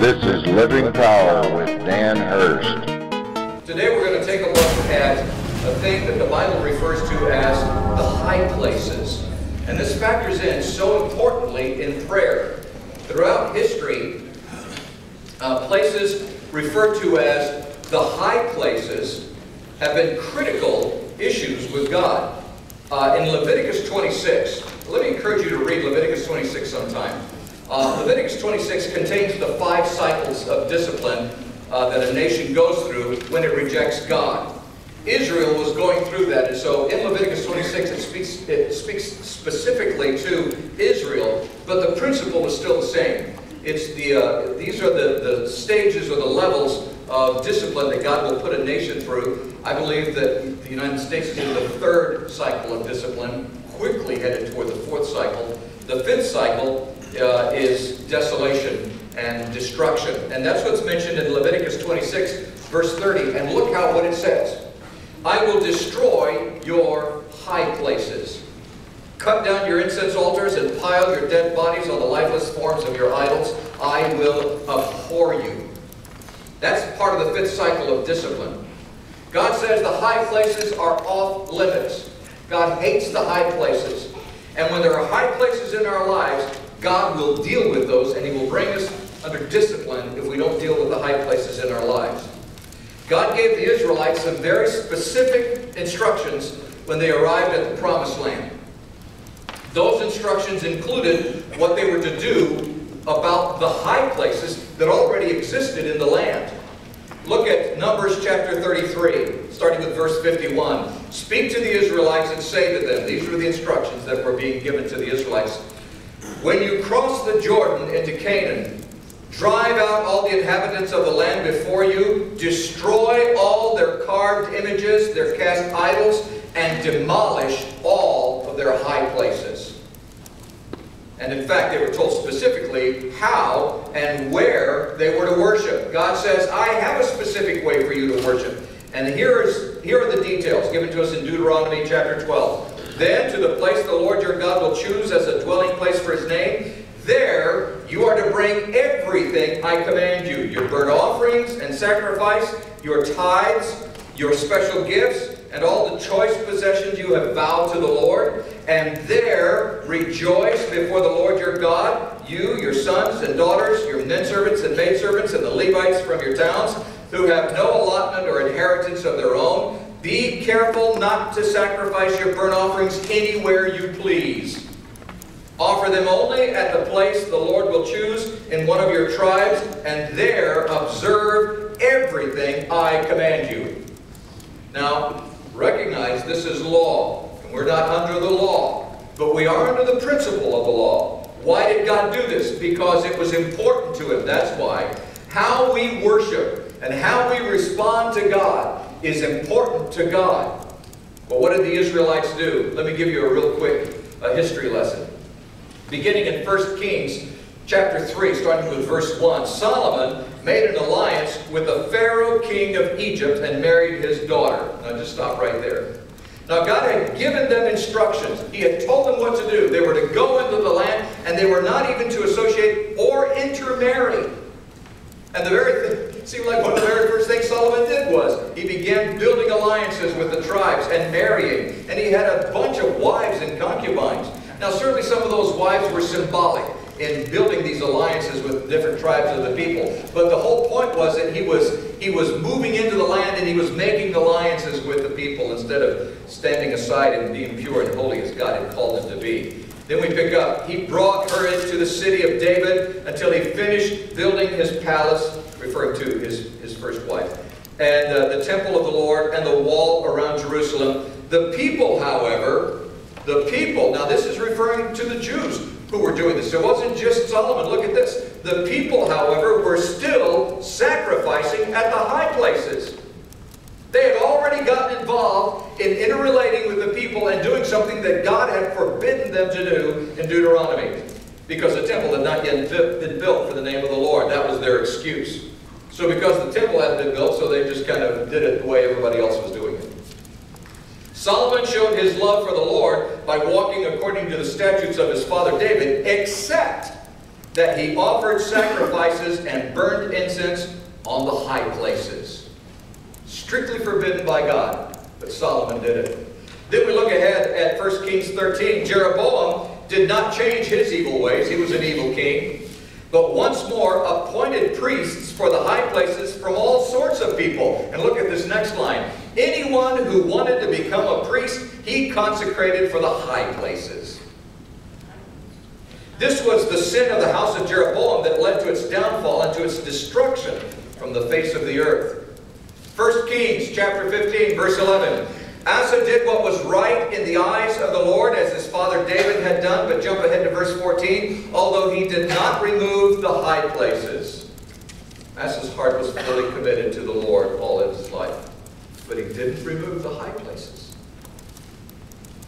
This is Living Power with Dan Hurst. Today we're going to take a look at a thing that the Bible refers to as the high places. And this factors in so importantly in prayer. Throughout history, places referred to as the high places have been critical issues with God. In Leviticus 26, let me encourage you to read Leviticus 26 sometime. Leviticus 26 contains the 5 cycles of discipline that a nation goes through when it rejects God. Israel was going through that, and so in Leviticus 26 it speaks specifically to Israel, but the principle is still the same. It's these are the stages or the levels of discipline that God will put a nation through. I believe that the United States is in the 3rd cycle of discipline, quickly headed toward the 4th cycle. The 5th cycle is desolation and destruction. And that's what's mentioned in Leviticus 26, verse 30. And look what it says. I will destroy your high places. Cut down your incense altars and pile your dead bodies on the lifeless forms of your idols. I will abhor you. That's part of the 5th cycle of discipline. God says the high places are off limits. God hates the high places. And when there are high places in our lives, God will deal with those, and He will bring us under discipline if we don't deal with the high places in our lives. God gave the Israelites some very specific instructions when they arrived at the Promised Land. Those instructions included what they were to do about the high places that already existed in the land. Look at Numbers chapter 33, starting with verse 51. Speak to the Israelites and say to them, these were the instructions that were being given to the Israelites. When you cross the Jordan into Canaan, drive out all the inhabitants of the land before you, destroy all their carved images, their cast idols, and demolish all of their high places. And in fact, they were told specifically how and where they were to worship. God says, I have a specific way for you to worship. And here are the details given to us in Deuteronomy chapter 12. Then to the place the Lord your God will choose as a dwelling place for His name, there you are to bring everything I command you, your burnt offerings and sacrifice, your tithes, your special gifts, and all the choice possessions you have vowed to the Lord. And there rejoice before the Lord your God, you, your sons and daughters, your menservants and maidservants, and the Levites from your towns, who have no allotment or inheritance of their own. Be careful not to sacrifice your burnt offerings anywhere you please. Offer them only at the place the Lord will choose in one of your tribes, and there observe everything I command you. Now, recognize this is law, and we're not under the law, but we are under the principle of the law. Why did God do this? Because it was important to Him. That's why. How we worship and how we respond to God is important to God. But what did the Israelites do? Let me give you a real quick history lesson. Beginning in 1 Kings chapter 3, starting with verse 1, Solomon made an alliance with the Pharaoh king of Egypt and married his daughter. Now just stop right there. Now God had given them instructions. He had told them what to do. They were to go into the land, and they were not even to associate or intermarry. And it seemed like one of the very first things Solomon did was he began building alliances with the tribes and marrying. And he had a bunch of wives and concubines. Now certainly some of those wives were symbolic in building these alliances with different tribes of the people. But the whole point was that he was moving into the land, and he was making alliances with the people instead of standing aside and being pure and holy as God had called him to be. Then we pick up, he brought her into the city of David until he finished building his palace, referring to his first wife, and the temple of the Lord and the wall around Jerusalem. The people, however, now this is referring to the Jews who were doing this. It wasn't just Solomon. Look at this. The people, however, were still sacrificing at the high places. They had already gotten involved in interrelating with the people and doing something that God had forbidden them to do in Deuteronomy, because the temple had not yet been built for the name of the Lord. That was their excuse. So because the temple hadn't been built, so they just kind of did it the way everybody else was doing it. Solomon showed his love for the Lord by walking according to the statutes of his father David, except that he offered sacrifices and burned incense on the high places. Strictly forbidden by God, but Solomon did it. Then we look ahead at 1 Kings 13. Jeroboam did not change his evil ways. He was an evil king. But once more appointed priests for the high places from all sorts of people. And look at this next line. Anyone who wanted to become a priest, he consecrated for the high places. This was the sin of the house of Jeroboam that led to its downfall and to its destruction from the face of the earth. 1 Kings chapter 15, verse 11. Asa did what was right in the eyes of the Lord, as his father David had done. But jump ahead to verse 14. Although he did not remove the high places. Asa's heart was fully committed to the Lord all of his life. But he didn't remove the high places.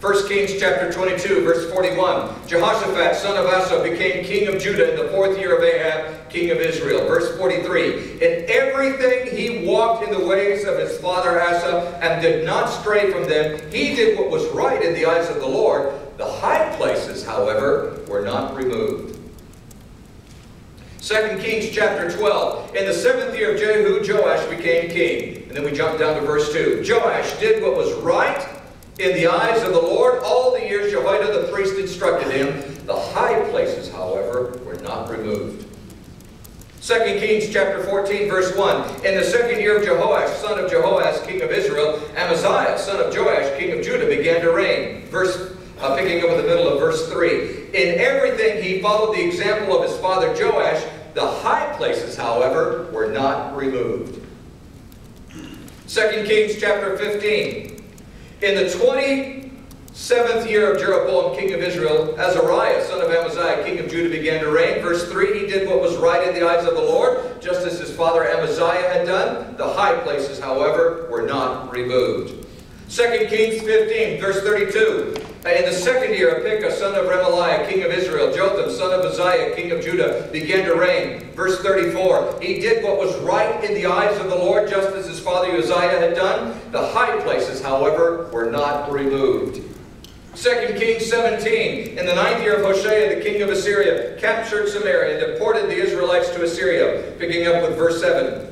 1 Kings chapter 22, verse 41. Jehoshaphat, son of Asa, became king of Judah in the 4th year of Ahab, king of Israel. Verse 43. In everything he walked in the ways of his father Asa, and did not stray from them. He did what was right in the eyes of the Lord. The high places, however, were not removed. 2 Kings chapter 12. In the 7th year of Jehu, Joash became king. And then we jump down to verse 2. Joash did what was right in the eyes of the Lord all the years Jehoiada the priest instructed him. The high places, however, were not removed. 2 Kings chapter 14, verse 1. In the 2nd year of Jehoash, son of Jehoaz, king of Israel, Amaziah, son of Joash, king of Judah, began to reign. Picking up in the middle of verse 3. In everything he followed the example of his father Joash. The high places, however, were not removed. 2 Kings chapter 15. In the 27th year of Jeroboam, king of Israel, Azariah, son of Amaziah, king of Judah, began to reign. Verse 3, he did what was right in the eyes of the Lord, just as his father Amaziah had done. The high places, however, were not removed. 2 Kings 15, verse 32. In the 2nd year of Pekah, son of Remaliah, king of Israel, Jotham, son of Uzziah, king of Judah, began to reign. Verse 34. He did what was right in the eyes of the Lord, just as his father Uzziah had done. The high places, however, were not removed. 2 Kings 17. In the 9th year of Hoshea, the king of Assyria, captured Samaria and deported the Israelites to Assyria. Picking up with verse 7.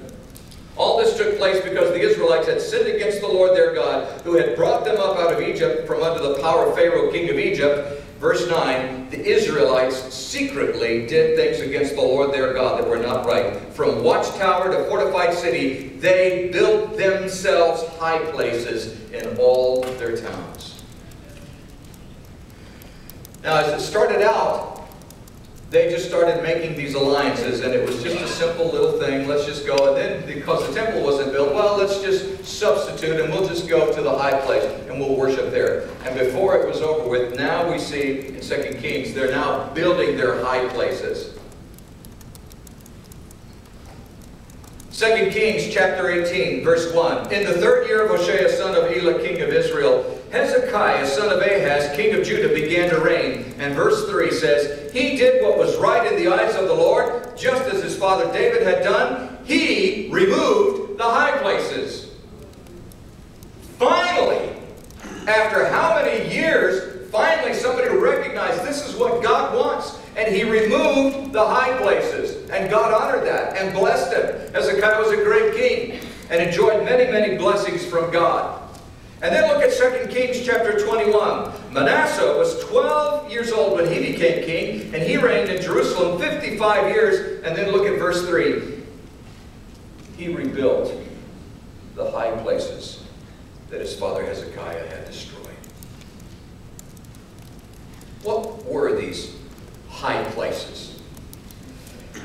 All this took place because the Israelites had sinned against the Lord their God, who had brought them up out of Egypt from under the power of Pharaoh, king of Egypt. Verse 9, the Israelites secretly did things against the Lord their God that were not right. From watchtower to fortified city, they built themselves high places in all their towns. Now, as it started out, they just started making these alliances, and it was just a simple little thing. Let's just go, and then because the temple wasn't built, well, let's just substitute, and we'll just go to the high place, and we'll worship there. And before it was over with, now we see in 2 Kings, they're now building their high places. 2 Kings chapter 18, verse 1. In the 3rd year of Hoshea, son of Elah, king of Israel, Hezekiah, son of Ahaz, king of Judah, began to reign. And verse 3 says, he did what was right in the eyes of the Lord, just as his father David had done. He removed the high places. Finally, after how many years, finally somebody recognized this is what God wants. And he removed the high places. And God honored that and blessed him. Hezekiah was a great king and enjoyed many, many blessings from God. And then look at 2 Kings chapter 21. Manasseh was 12 years old when he became king, and he reigned in Jerusalem 55 years. And then look at verse 3. He rebuilt the high places that his father Hezekiah had destroyed. What were these high places?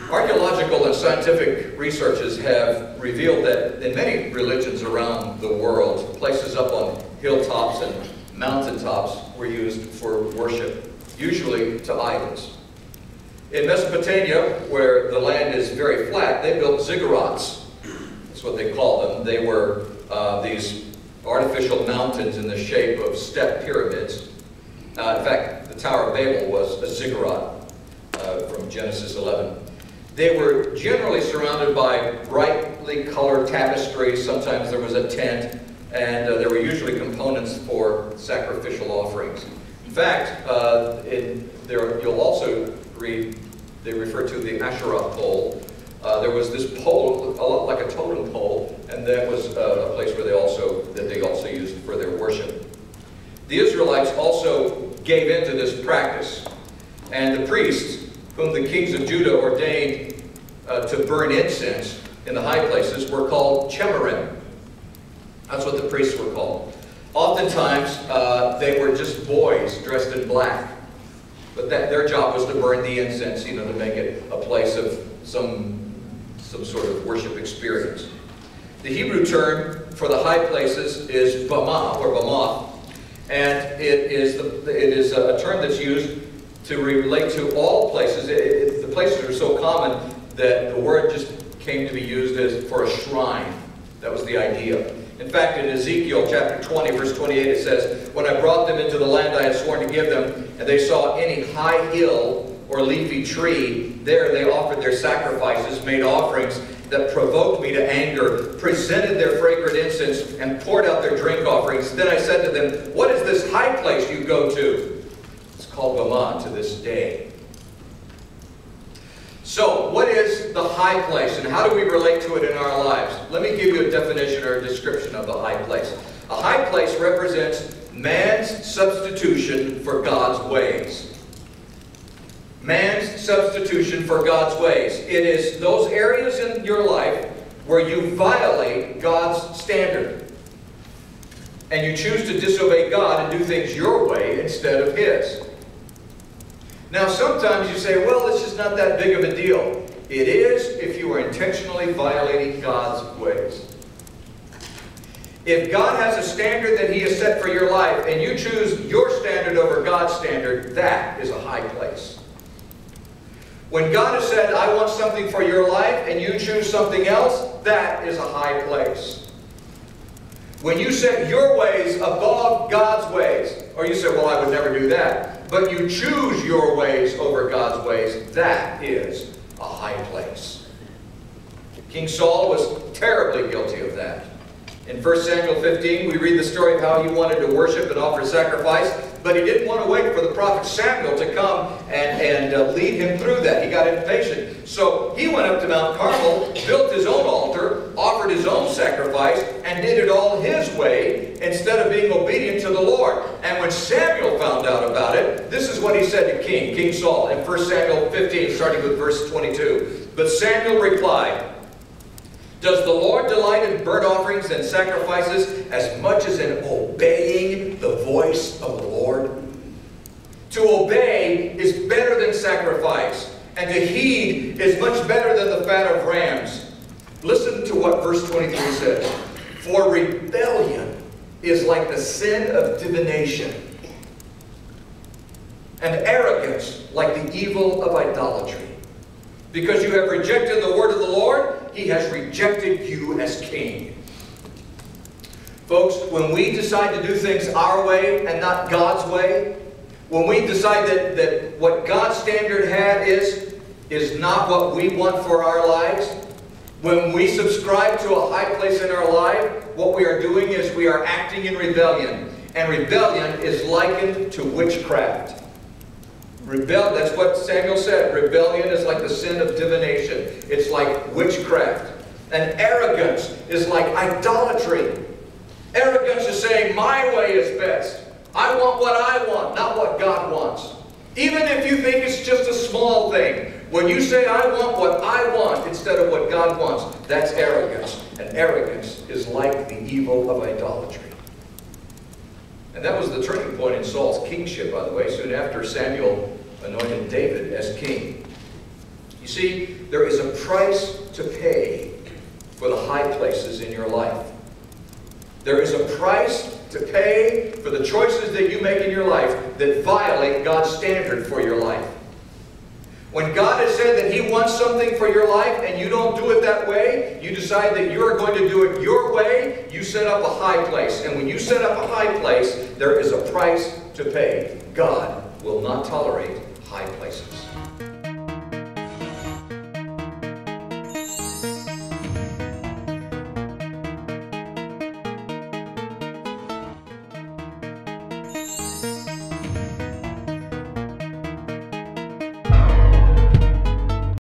Archaeological and scientific researches have revealed that in many religions around the world, places up on hilltops and mountaintops were used for worship, usually to idols. In Mesopotamia, where the land is very flat, they built ziggurats. That's what they called them. They were these artificial mountains in the shape of step pyramids. In fact, the Tower of Babel was a ziggurat from Genesis 11. They were generally surrounded by brightly colored tapestry. Sometimes there was a tent, and there were usually components for sacrificial offerings. In fact, you'll also read They refer to the Asherah pole. There was this pole, a lot like a totem pole, and that was a place where they also used for their worship. The Israelites also gave into this practice, and the priests, whom the kings of Judah ordained to burn incense in the high places, were called chemerim. That's what the priests were called. Oftentimes, they were just boys dressed in black. But their job was to burn the incense, to make it a place of some sort of worship experience. The Hebrew term for the high places is bamah, or bamoth. And it is a term that's used to relate to all places. The places are so common that the word just came to be used as for a shrine. That was the idea. In fact, in Ezekiel chapter 20, verse 28, it says, "When I brought them into the land I had sworn to give them, and they saw any high hill or leafy tree, there they offered their sacrifices, made offerings that provoked me to anger, presented their fragrant incense, and poured out their drink offerings. Then I said to them, what is this high place you go to?" It's called Bamah to this day. So, what is the high place, and how do we relate to it in our lives? Let me give you a definition or a description of the high place. A high place represents man's substitution for God's ways. Man's substitution for God's ways. It is those areas in your life where you violate God's standard. And you choose to disobey God and do things your way instead of His. Now sometimes you say, well, it's just not that big of a deal. It is if you are intentionally violating God's ways. If God has a standard that He has set for your life and you choose your standard over God's standard, that is a high place. When God has said, I want something for your life, and you choose something else, that is a high place. When you set your ways above God's ways, or you say, well, I would never do that, but you choose your ways over God's ways, that is a high place. King Saul was terribly guilty of that. In 1 Samuel 15, we read the story of how he wanted to worship and offer sacrifice, but he didn't want to wait for the prophet Samuel to come and lead him through that. He got impatient. So he went up to Mount Carmel, built his own altar, offered his own sacrifice, and did it all his way instead of being obedient to the Lord. And when Samuel found out about it, this is what he said to King Saul in 1 Samuel 15, starting with verse 22. But Samuel replied, does the Lord delight in burnt offerings and sacrifices as much as in obeying the voice of the Lord? To obey is better than sacrifice, and to heed is much better than the fat of rams. Listen to what verse 23 says. For rebellion is like the sin of divination, and arrogance like the evil of idolatry. Because you have rejected the word of the Lord, He has rejected you as king. Folks, when we decide to do things our way and not God's way, when we decide that what God's standard is not what we want for our lives, when we subscribe to a high place in our life, what we are doing is we are acting in rebellion. And rebellion is likened to witchcraft. That's what Samuel said. Rebellion is like the sin of divination. It's like witchcraft. And arrogance is like idolatry. Arrogance is saying, my way is best. I want what I want, not what God wants. Even if you think it's just a small thing, when you say, I want what I want instead of what God wants, that's arrogance. And arrogance is like the evil of idolatry. And that was the turning point in Saul's kingship, by the way, soon after Samuel anointed David as king. You see, there is a price to pay for the high places in your life. There is a price to pay for the choices that you make in your life that violate God's standard for your life. When God has said that He wants something for your life and you don't do it that way, you decide that you're going to do it your way, you set up a high place. And when you set up a high place, there is a price to pay. God will not tolerate high places.